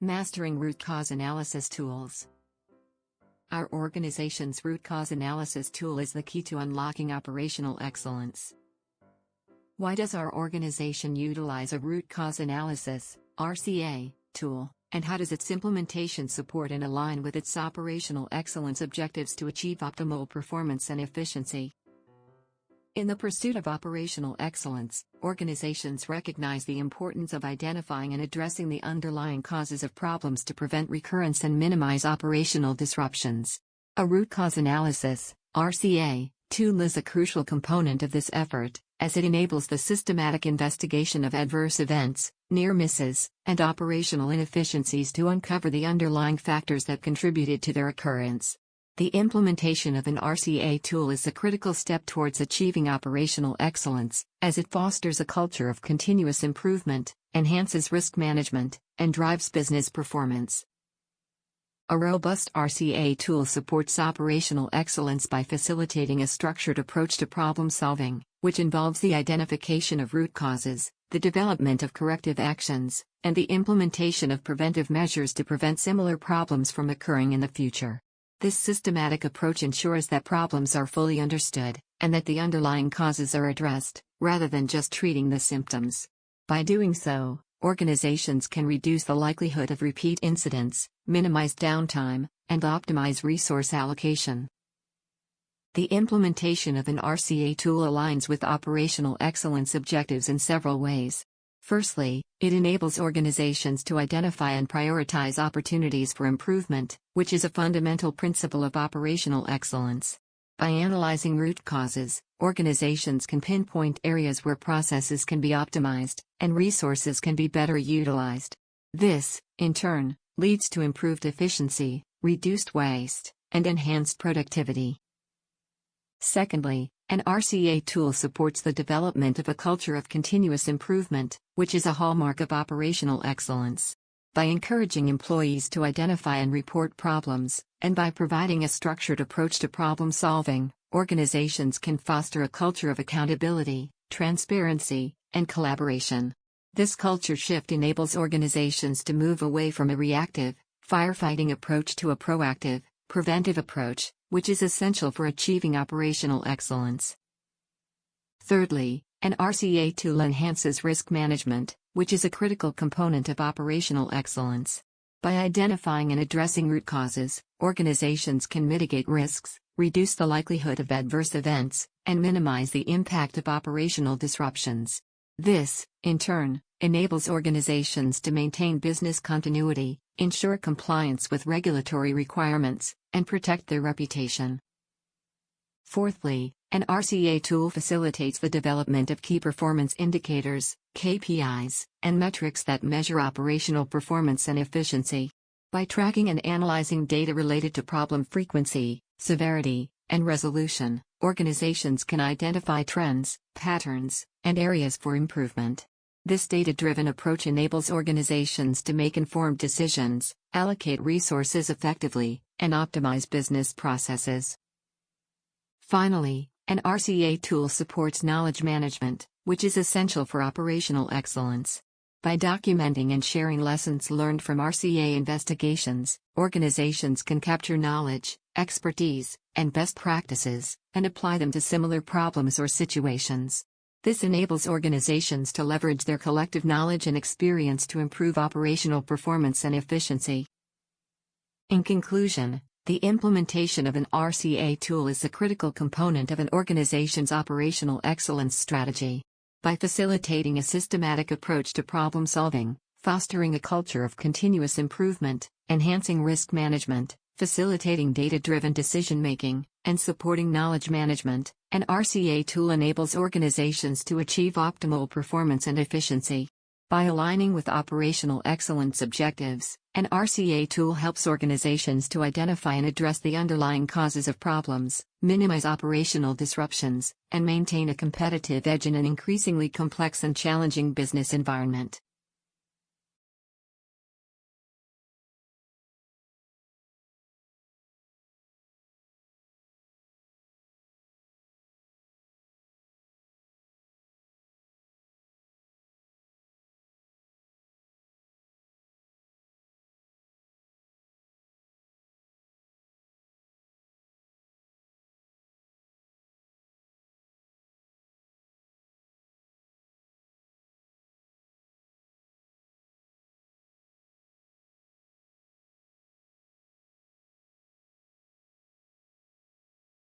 Mastering root cause analysis tools. Our organization's root cause analysis tool is the key to unlocking operational excellence. Why does our organization utilize a root cause analysis (RCA) tool, and how does its implementation support and align with its operational excellence objectives to achieve optimal performance and efficiency? In the pursuit of operational excellence, organizations recognize the importance of identifying and addressing the underlying causes of problems to prevent recurrence and minimize operational disruptions. A root cause analysis (RCA) tool is a crucial component of this effort, as it enables the systematic investigation of adverse events, near misses, and operational inefficiencies to uncover the underlying factors that contributed to their occurrence. The implementation of an RCA tool is a critical step towards achieving operational excellence, as it fosters a culture of continuous improvement, enhances risk management, and drives business performance. A robust RCA tool supports operational excellence by facilitating a structured approach to problem solving, which involves the identification of root causes, the development of corrective actions, and the implementation of preventive measures to prevent similar problems from occurring in the future. This systematic approach ensures that problems are fully understood, and that the underlying causes are addressed, rather than just treating the symptoms. By doing so, organizations can reduce the likelihood of repeat incidents, minimize downtime, and optimize resource allocation. The implementation of an RCA tool aligns with operational excellence objectives in several ways. Firstly, it enables organizations to identify and prioritize opportunities for improvement, which is a fundamental principle of operational excellence. By analyzing root causes, organizations can pinpoint areas where processes can be optimized, and resources can be better utilized. This, in turn, leads to improved efficiency, reduced waste, and enhanced productivity. Secondly, an RCA tool supports the development of a culture of continuous improvement, which is a hallmark of operational excellence. By encouraging employees to identify and report problems, and by providing a structured approach to problem solving, organizations can foster a culture of accountability, transparency, and collaboration. This culture shift enables organizations to move away from a reactive, firefighting approach to a proactive, preventive approach, which is essential for achieving operational excellence. Thirdly, an RCA tool enhances risk management, which is a critical component of operational excellence. By identifying and addressing root causes, organizations can mitigate risks, reduce the likelihood of adverse events, and minimize the impact of operational disruptions. This, in turn, enables organizations to maintain business continuity, ensure compliance with regulatory requirements, and protect their reputation. Fourthly, an RCA tool facilitates the development of key performance indicators, KPIs, and metrics that measure operational performance and efficiency. By tracking and analyzing data related to problem frequency, severity, and resolution, organizations can identify trends, patterns, and areas for improvement. This data-driven approach enables organizations to make informed decisions, allocate resources effectively, and optimize business processes. Finally, an RCA tool supports knowledge management, which is essential for operational excellence. By documenting and sharing lessons learned from RCA investigations, organizations can capture knowledge, expertise, and best practices, and apply them to similar problems or situations. This enables organizations to leverage their collective knowledge and experience to improve operational performance and efficiency. In conclusion, the implementation of an RCA tool is a critical component of an organization's operational excellence strategy. By facilitating a systematic approach to problem solving, fostering a culture of continuous improvement, enhancing risk management, facilitating data-driven decision-making, and supporting knowledge management, an RCA tool enables organizations to achieve optimal performance and efficiency. By aligning with operational excellence objectives, an RCA tool helps organizations to identify and address the underlying causes of problems, minimize operational disruptions, and maintain a competitive edge in an increasingly complex and challenging business environment.